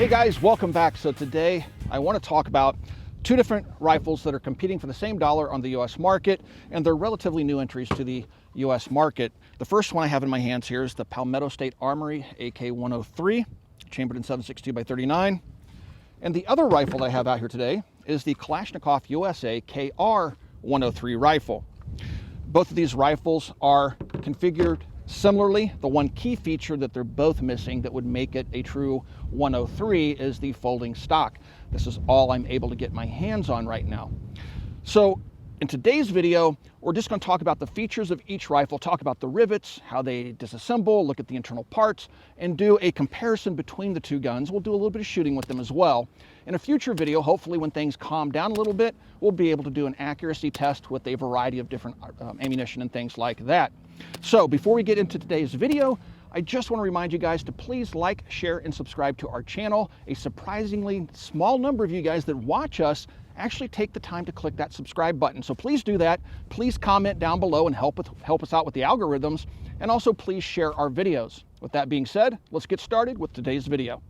Hey guys, welcome back. So today I want to talk about two different rifles that are competing for the same dollar on the US market, and they're relatively new entries to the US market. The first one I have in my hands here is the Palmetto State Armory AK103, chambered in 7.62x39. And the other rifle that I have out here today is the Kalashnikov USA KR103 rifle. Both of these rifles are configured similarly. The one key feature that they're both missing that would make it a true 103 is the folding stock. This is all I'm able to get my hands on right now. So in today's video, we're just going to talk about the features of each rifle, talk about the rivets, how they disassemble, look at the internal parts, and do a comparison between the two guns. We'll do a little bit of shooting with them as well. In a future video, hopefully when things calm down a little bit, we'll be able to do an accuracy test with a variety of different ammunition and things like that. So before we get into today's video, I just want to remind you guys to please like, share, and subscribe to our channel. A surprisingly small number of you guys that watch us actually take the time to click that subscribe button. So please do that. Please comment down below and help us out with the algorithms. And also please share our videos. With that being said, let's get started with today's video.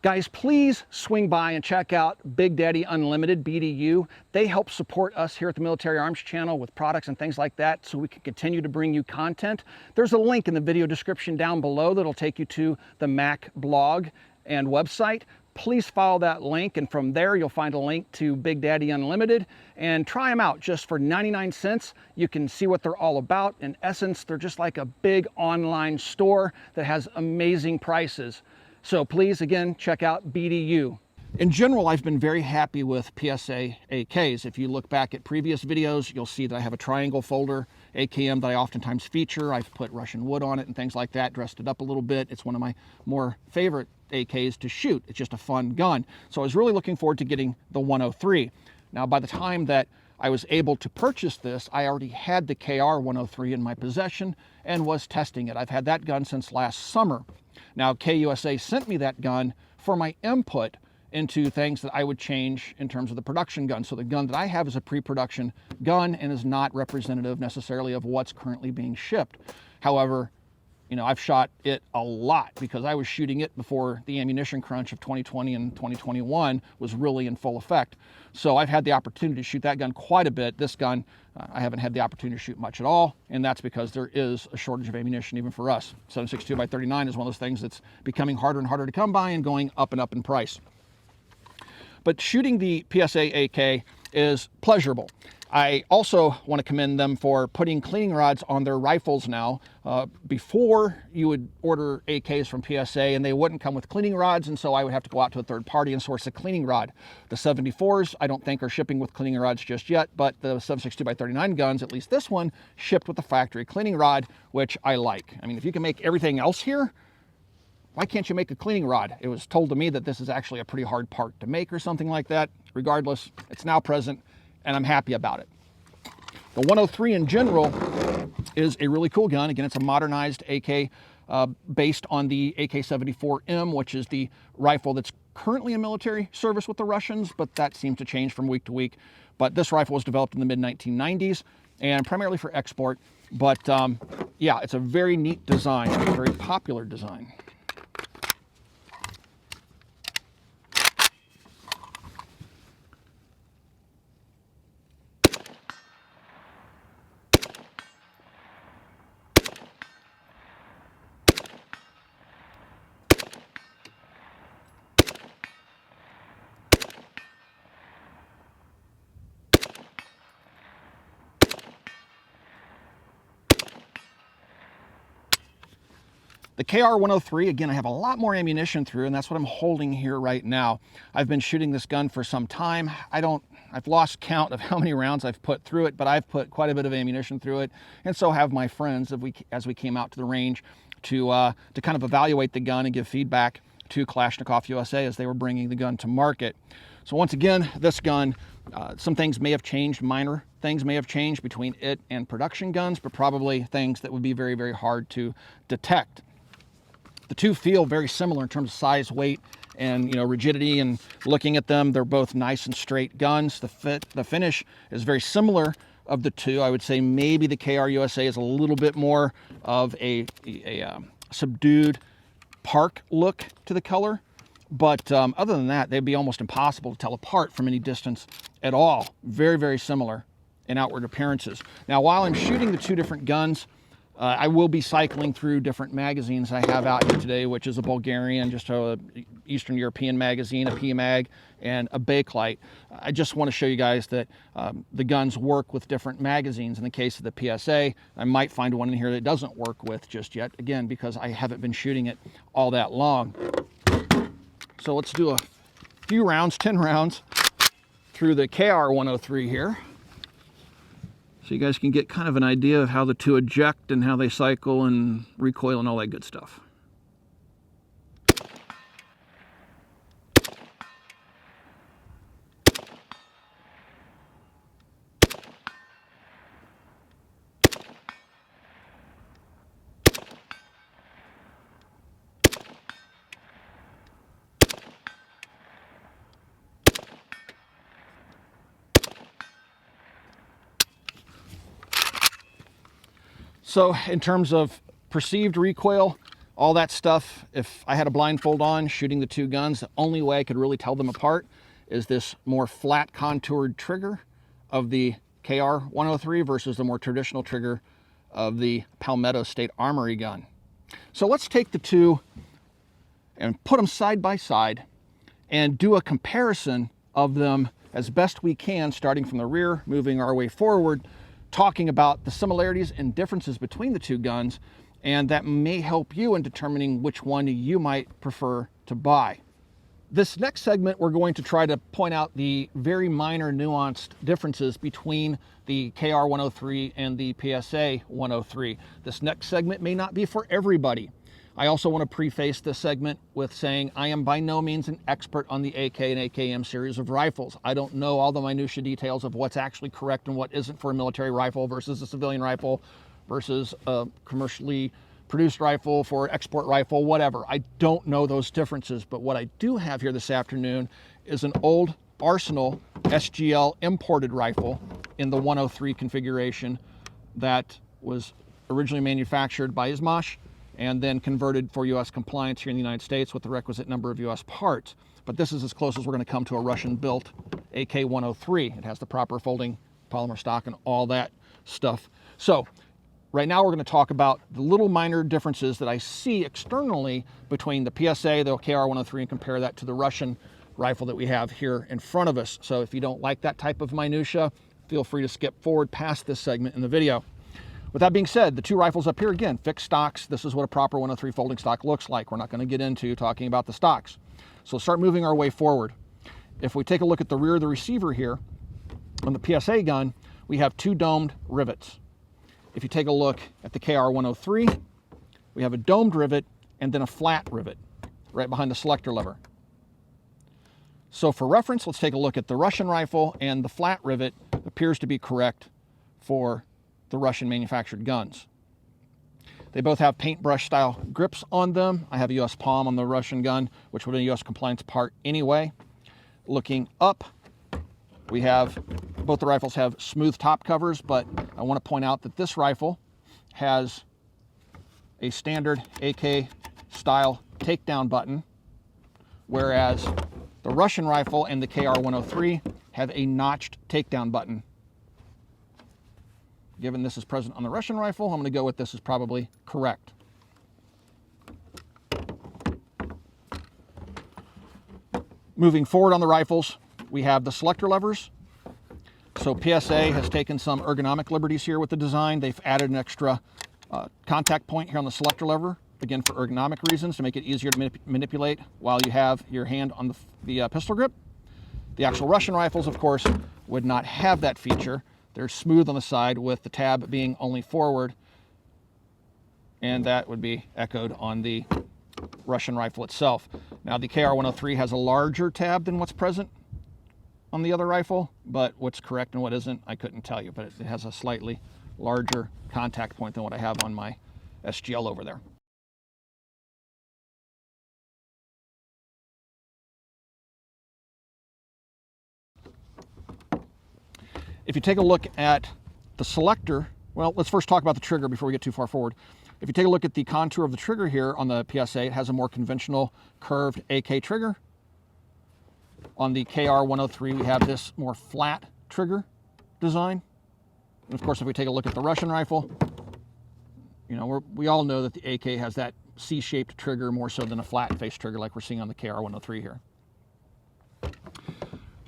Guys, please swing by and check out Big Daddy Unlimited, BDU. They help support us here at the Military Arms channel with products and things like that so we can continue to bring you content. There's a link in the video description down below that'll take you to the Mac blog and website. Please follow that link, and from there you'll find a link to Big Daddy Unlimited, and try them out just for 99 cents. You can see what they're all about. In essence, they're just like a big online store that has amazing prices. So please, again, check out BDU. In general, I've been very happy with PSA AKs. If you look back at previous videos, you'll see that I have a triangle folder AKM that I oftentimes feature. I've put Russian wood on it and things like that, dressed it up a little bit. It's one of my more favorite AKs to shoot. It's just a fun gun. So I was really looking forward to getting the 103. Now, by the time that I was able to purchase this, I already had the KR103 in my possession and was testing it. I've had that gun since last summer. Now, KUSA sent me that gun for my input into things that I would change in terms of the production gun. So the gun that I have is a pre-production gun and is not representative necessarily of what's currently being shipped. However, you know, I've shot it a lot because I was shooting it before the ammunition crunch of 2020 and 2021 was really in full effect. So I've had the opportunity to shoot that gun quite a bit. This gun, I haven't had the opportunity to shoot much at all, and that's because there is a shortage of ammunition even for us. 7.62x39 is one of those things that's becoming harder and harder to come by and going up and up in price. But shooting the PSA AK is pleasurable. I also want to commend them for putting cleaning rods on their rifles now. Before, you would order AKs from PSA and they wouldn't come with cleaning rods, and so I would have to go out to a third party and source a cleaning rod. The 74s, I don't think are shipping with cleaning rods just yet, but the 7.62x39 guns, at least this one, shipped with a factory cleaning rod, which I like. I mean, if you can make everything else here, why can't you make a cleaning rod? It was told to me that this is actually a pretty hard part to make or something like that. Regardless, it's now present, and I'm happy about it. The 103 in general is a really cool gun. Again, it's a modernized AK based on the AK-74M, which is the rifle that's currently in military service with the Russians, but that seems to change from week to week. But this rifle was developed in the mid-1990s and primarily for export. But yeah, it's a very neat design, a very popular design. The KR103, again, I have a lot more ammunition through, and that's what I'm holding here right now. I've been shooting this gun for some time. I've lost count of how many rounds I've put through it, but I've put quite a bit of ammunition through it, and so have my friends as we came out to the range to kind of evaluate the gun and give feedback to Kalashnikov USA as they were bringing the gun to market. So once again, this gun, some things may have changed, minor things may have changed between it and production guns, but probably things that would be very, very hard to detect. The two feel very similar in terms of size, weight, and rigidity. And looking at them, they're both nice and straight guns. The finish is very similar of the two. I would say maybe the KR USA is a little bit more of a subdued park look to the color. But other than that, they'd be almost impossible to tell apart from any distance at all. Very, very similar in outward appearances. Now, while I'm shooting the two different guns, I will be cycling through different magazines I have out here today, which is a Bulgarian, just a Eastern European magazine, a PMag, and a Bakelite. I just want to show you guys that the guns work with different magazines. In the case of the PSA, I might find one in here that doesn't work with just yet, again, because I haven't been shooting it all that long. So let's do a few rounds, 10 rounds, through the KR103 here, so you guys can get kind of an idea of how the two eject and how they cycle and recoil and all that good stuff. So in terms of perceived recoil, all that stuff, if I had a blindfold on shooting the two guns, the only way I could really tell them apart is this more flat contoured trigger of the KR103 versus the more traditional trigger of the Palmetto State Armory gun. So let's take the two and put them side by side and do a comparison of them as best we can, starting from the rear, moving our way forward, talking about the similarities and differences between the two guns, and that may help you in determining which one you might prefer to buy. This next segment, we're going to try to point out the very minor nuanced differences between the KR103 and the PSA 103. This next segment may not be for everybody. I also want to preface this segment with saying I am by no means an expert on the AK and AKM series of rifles. I don't know all the minutiae details of what's actually correct and what isn't for a military rifle versus a civilian rifle versus a commercially produced rifle for export rifle, whatever. I don't know those differences, but what I do have here this afternoon is an old Arsenal SGL imported rifle in the 103 configuration that was originally manufactured by Izmash and then converted for U.S. compliance here in the United States with the requisite number of U.S. parts. But this is as close as we're going to come to a Russian-built AK-103. It has the proper folding polymer stock and all that stuff. So right now we're going to talk about the little minor differences that I see externally between the PSA, the KR-103, and compare that to the Russian rifle that we have here in front of us. So if you don't like that type of minutia, feel free to skip forward past this segment in the video. With that being said, the two rifles up here, again, fixed stocks. This is what a proper 103 folding stock looks like. We're not going to get into talking about the stocks. So start moving our way forward. If we take a look at the rear of the receiver here, on the PSA gun, we have two domed rivets. If you take a look at the KR103, we have a domed rivet and then a flat rivet right behind the selector lever. So for reference, let's take a look at the Russian rifle, and the flat rivet appears to be correct for the Russian manufactured guns. They both have paintbrush style grips on them. I have a US Palm on the Russian gun, which would be a US compliance part anyway. Looking up, we have, both the rifles have smooth top covers, but I want to point out that this rifle has a standard AK style takedown button, whereas the Russian rifle and the KR103 have a notched takedown button. Given this is present on the Russian rifle, I'm going to go with this is probably correct. Moving forward on the rifles, we have the selector levers. So PSA has taken some ergonomic liberties here with the design. They've added an extra contact point here on the selector lever, again for ergonomic reasons, to make it easier to manipulate while you have your hand on the pistol grip. The actual Russian rifles, of course, would not have that feature. They're smooth on the side with the tab being only forward, and that would be echoed on the Russian rifle itself. Now the KR103 has a larger tab than what's present on the other rifle, but what's correct and what isn't, I couldn't tell you, but it has a slightly larger contact point than what I have on my SGL over there. If you take a look at the selector, well, let's first talk about the trigger before we get too far forward. If you take a look at the contour of the trigger here on the PSA, it has a more conventional curved AK trigger. On the KR103, we have this more flat trigger design. And of course, if we take a look at the Russian rifle, you know, we all know that the AK has that C-shaped trigger more so than a flat face trigger like we're seeing on the KR103 here.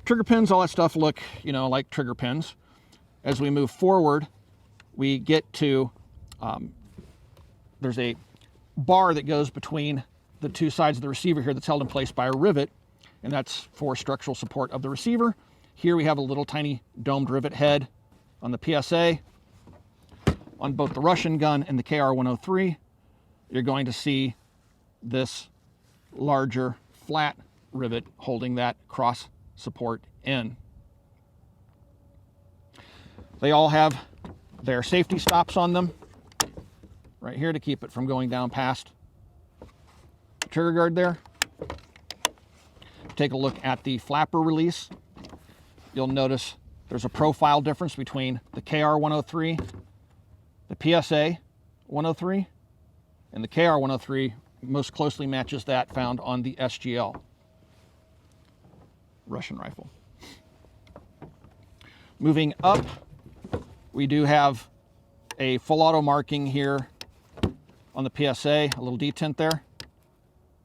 Trigger pins, all that stuff look, you know, like trigger pins. As we move forward, we get to, there's a bar that goes between the two sides of the receiver here that's held in place by a rivet, and that's for structural support of the receiver. Here we have a little tiny domed rivet head on the PSA. On both the Russian gun and the KR103, you're going to see this larger flat rivet holding that cross support in. They all have their safety stops on them right here to keep it from going down past the trigger guard there. Take a look at the flapper release. You'll notice there's a profile difference between the KR103, the PSA 103, and the KR103 most closely matches that found on the SGL Russian rifle. Moving up, we do have a full auto marking here on the PSA, a little detent there.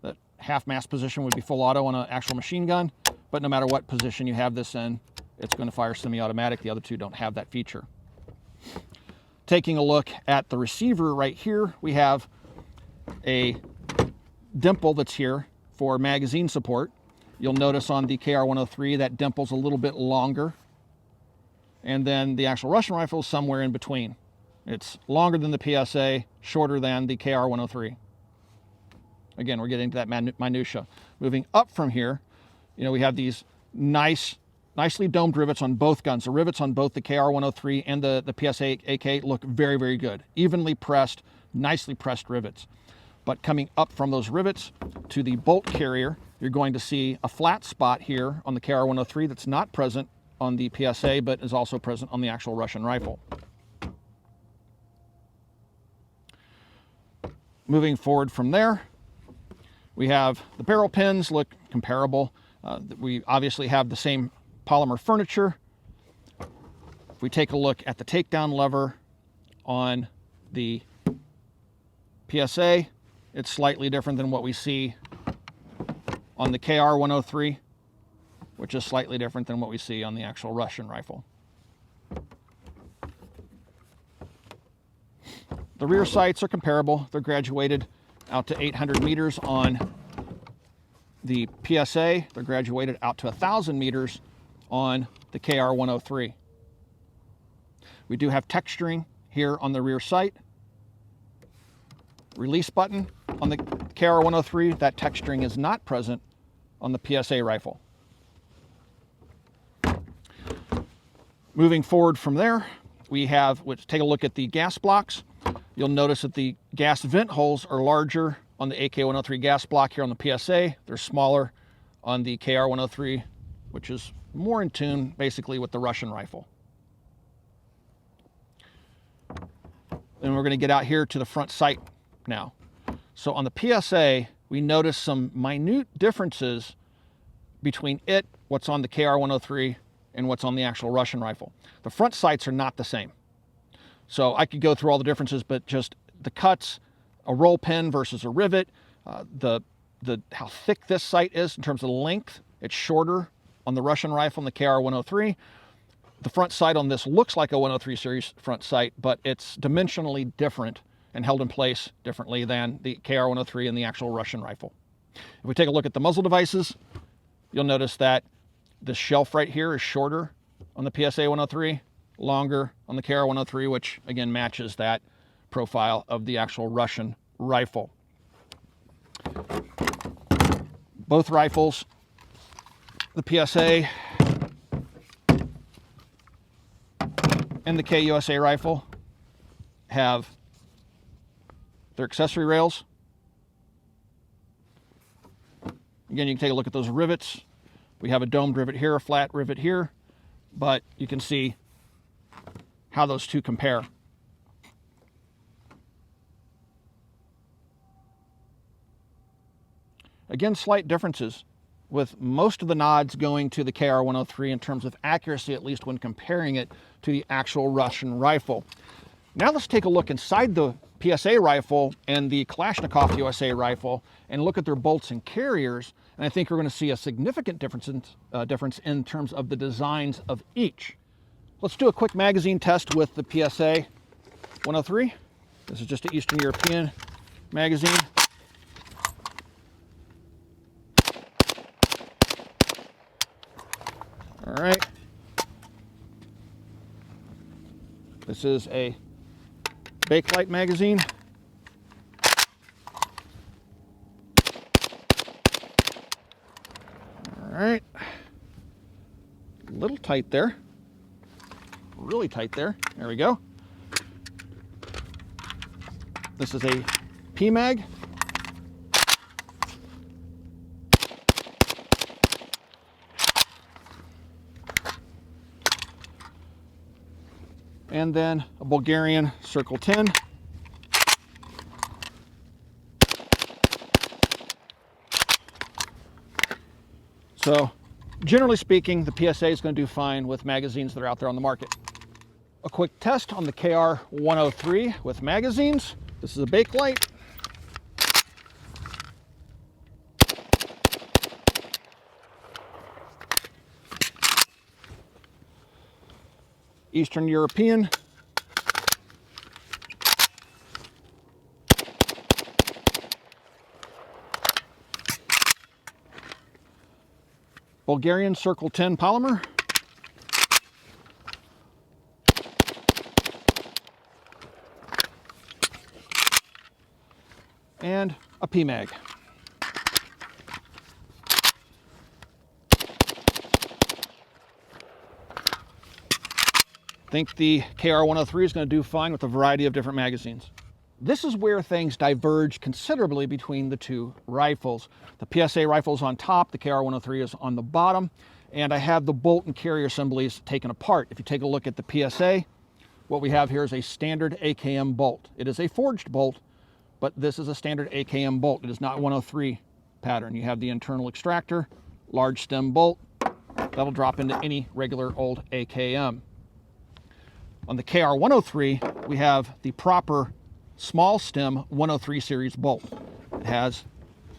That half mast position would be full auto on an actual machine gun, but no matter what position you have this in, it's going to fire semi-automatic. The other two don't have that feature. Taking a look at the receiver right here, we have a dimple that's here for magazine support. You'll notice on the KR103 that dimple's a little bit longer, and then the actual Russian rifle is somewhere in between. It's longer than the PSA, shorter than the KR103. Again, we're getting to that minutia. Moving up from here, you know, we have these nicely domed rivets on both guns. The rivets on both the KR103 and the PSA AK look very, very good. Evenly pressed, nicely pressed rivets. But coming up from those rivets to the bolt carrier, you're going to see a flat spot here on the KR103 that's not present on the PSA, but is also present on the actual Russian rifle. Moving forward from there, we have the barrel pins look comparable. We obviously have the same polymer furniture. If we take a look at the takedown lever on the PSA, it's slightly different than what we see on the KR103, which is slightly different than what we see on the actual Russian rifle. The rear sights are comparable. They're graduated out to 800 meters on the PSA. They're graduated out to 1,000 meters on the KR103. We do have texturing here on the rear sight. Release button on the KR103, that texturing is not present on the PSA rifle. Moving forward from there, we have, let's take a look at the gas blocks. You'll notice that the gas vent holes are larger on the AK103 gas block here on the PSA. They're smaller on the KR103, which is more in tune basically with the Russian rifle. And we're going to get out here to the front sight now. So on the PSA, we notice some minute differences between what's on the KR103, and what's on the actual Russian rifle. The front sights are not the same. So I could go through all the differences, but just the cuts, a roll pin versus a rivet, how thick this sight is in terms of length, it's shorter on the Russian rifle and the KR103. The front sight on this looks like a 103 series front sight, but it's dimensionally different and held in place differently than the KR103 and the actual Russian rifle. If we take a look at the muzzle devices, you'll notice that this shelf right here is shorter on the PSA 103, longer on the KR103, which again matches that profile of the actual Russian rifle. Both rifles, the PSA and the KUSA rifle, have their accessory rails. Again, you can take a look at those rivets. We have a domed rivet here, a flat rivet here, but you can see how those two compare. Again, slight differences, with most of the nods going to the KR103 in terms of accuracy, at least when comparing it to the actual Russian rifle. Now let's take a look inside the PSA rifle and the Kalashnikov USA rifle and look at their bolts and carriers, and I think we're going to see a significant difference in terms of the designs of each. Let's do a quick magazine test with the PSA 103. This is just an Eastern European magazine. All right. This is a Bakelite magazine. All right. A little tight there. Really tight there. There we go. This is a PMag. And then a Bulgarian Circle 10. So, generally speaking, the PSA is going to do fine with magazines that are out there on the market. A quick test on the KR103 with magazines. This is a Bakelite. Eastern European. Bulgarian Circle 10 polymer. And a PMag. I think the KR103 is going to do fine with a variety of different magazines. This is where things diverge considerably between the two rifles. The PSA rifle is on top, the KR103 is on the bottom, and I have the bolt and carrier assemblies taken apart. If you take a look at the PSA, what we have here is a standard AKM bolt. It is a forged bolt, but this is a standard AKM bolt. It is not 103 pattern. You have the internal extractor, large stem bolt, that'll drop into any regular old AKM. On the KR103, we have the proper small stem 103 series bolt. It has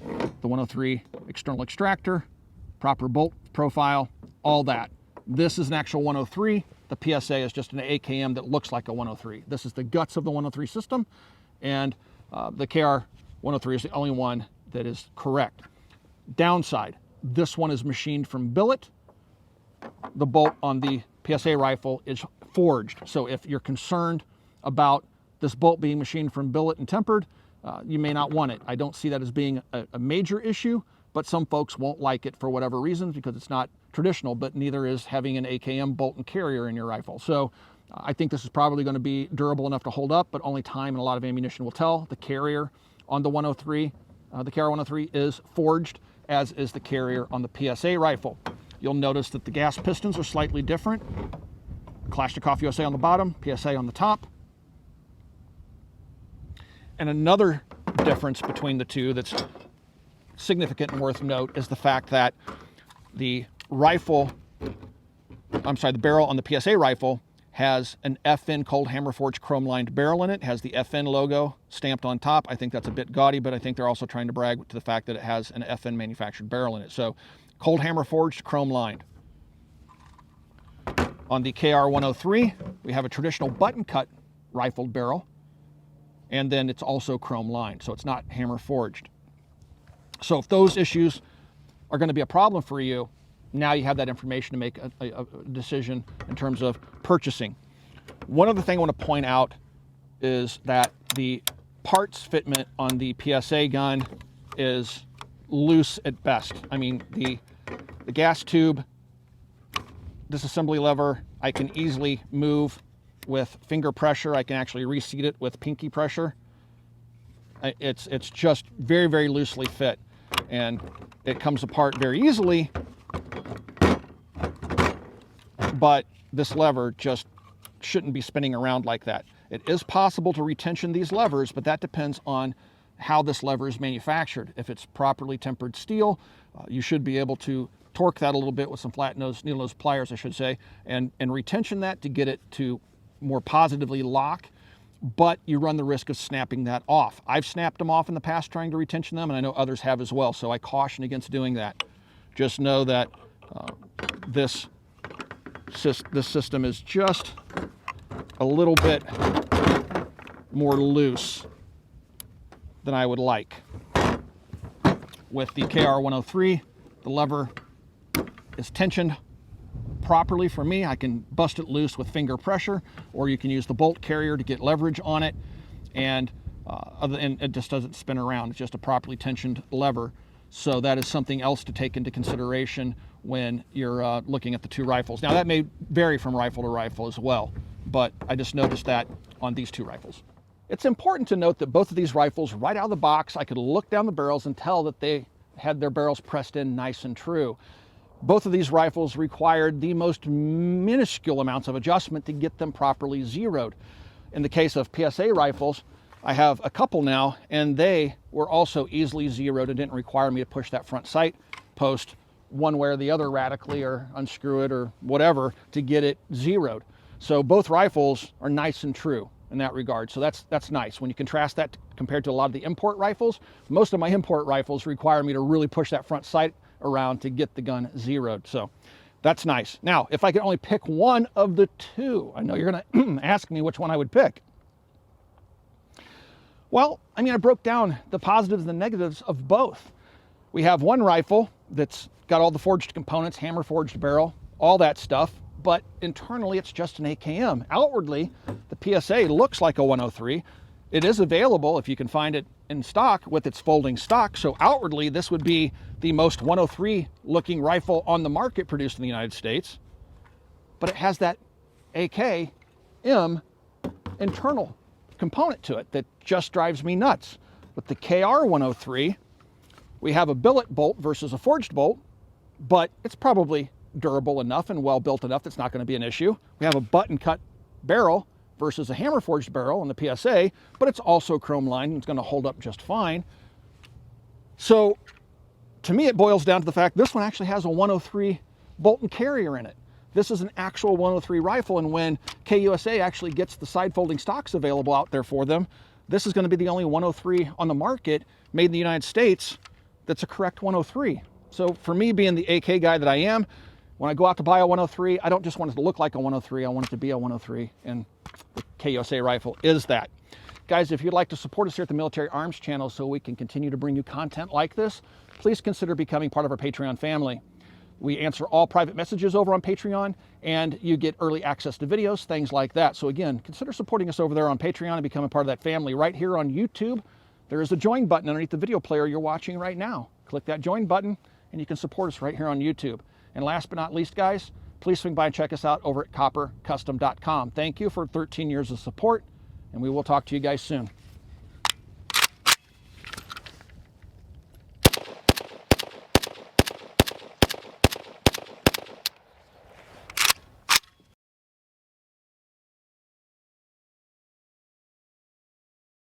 the 103 external extractor, proper bolt profile, all that. This is an actual 103. The PSA is just an AKM that looks like a 103. This is the guts of the 103 system, and the KR103 is the only one that is correct. Downside, this one is machined from billet. The bolt on the PSA rifle is forged. So if you're concerned about this bolt being machined from billet and tempered, you may not want it. I don't see that as being a major issue, but some folks won't like it for whatever reasons because it's not traditional, but neither is having an AKM bolt and carrier in your rifle. So I think this is probably going to be durable enough to hold up, but only time and a lot of ammunition will tell. The carrier on the 103, the KR103 is forged, as is the carrier on the PSA rifle. You'll notice that the gas pistons are slightly different. Kalashnikov USA on the bottom, PSA on the top. And another difference between the two that's significant and worth note is the fact that the barrel on the PSA rifle has an FN cold hammer forged chrome lined barrel in it, has the FN logo stamped on top. I think that's a bit gaudy, but I think they're also trying to brag to the fact that it has an FN manufactured barrel in it. So cold hammer forged, chrome lined. On the KR103, we have a traditional button cut rifled barrel, and then it's also chrome lined, so it's not hammer forged. So if those issues are going to be a problem for you, now you have that information to make a decision in terms of purchasing. One other thing I want to point out is that the parts fitment on the PSA gun is loose at best. I mean, the gas tube, disassembly lever, I can easily move with finger pressure. I can actually reseat it with pinky pressure. It's just very, very loosely fit, and it comes apart very easily, but this lever just shouldn't be spinning around like that. It is possible to retension these levers, but that depends on how this lever is manufactured. If it's properly tempered steel, you should be able to torque that a little bit with some flat nose, needle nose pliers, I should say, and retention that to get it to more positively lock, but you run the risk of snapping that off. I've snapped them off in the past trying to retension them, and I know others have as well, so I caution against doing that. Just know that this system is just a little bit more loose than I would like. With the KR103, the lever is tensioned properly for me. I can bust it loose with finger pressure, or you can use the bolt carrier to get leverage on it, and it just doesn't spin around. It's just a properly tensioned lever. So that is something else to take into consideration when you're looking at the two rifles. Now that may vary from rifle to rifle as well, but I just noticed that on these two rifles. It's important to note that both of these rifles, right out of the box, I could look down the barrels and tell that they had their barrels pressed in nice and true. Both of these rifles required the most minuscule amounts of adjustment to get them properly zeroed. In the case of PSA rifles, I have a couple now, and they were also easily zeroed and didn't require me to push that front sight post one way or the other radically, or unscrew it or whatever to get it zeroed. So both rifles are nice and true in that regard. So that's nice. When you contrast that compared to a lot of the import rifles, most of my import rifles require me to really push that front sight around to get the gun zeroed. So that's nice. Now, if I could only pick one of the two, I know you're going to ask me which one I would pick. Well, I mean, I broke down the positives and the negatives of both. We have one rifle that's got all the forged components, hammer forged barrel, all that stuff, but internally it's just an AKM. Outwardly, the PSA looks like a 103. It is available if you can find it in stock with its folding stock. So outwardly, this would be the most 103 looking rifle on the market produced in the United States, but it has that AKM internal component to it that just drives me nuts. With the KR103, we have a billet bolt versus a forged bolt, but it's probably durable enough and well built enough that's not going to be an issue. We have a button cut barrel versus a hammer forged barrel on the PSA, but it's also chrome lined and it's going to hold up just fine. So to me, it boils down to the fact this one actually has a 103 bolt and carrier in it. This is an actual 103 rifle, and when KUSA actually gets the side folding stocks available out there for them, this is going to be the only 103 on the market made in the United States that's a correct 103. So for me, being the AK guy that I am, when I go out to buy a 103, I don't just want it to look like a 103, I want it to be a 103, and the KUSA rifle is that. Guys, if you'd like to support us here at the Military Arms channel so we can continue to bring you content like this, please consider becoming part of our Patreon family. We answer all private messages over on Patreon, and you get early access to videos, things like that. So again, consider supporting us over there on Patreon and becoming part of that family. Right here on YouTube, there is a join button underneath the video player you're watching right now. Click that join button, and you can support us right here on YouTube. And last but not least, guys, please swing by and check us out over at coppercustom.com. Thank you for 13 years of support, and we will talk to you guys soon.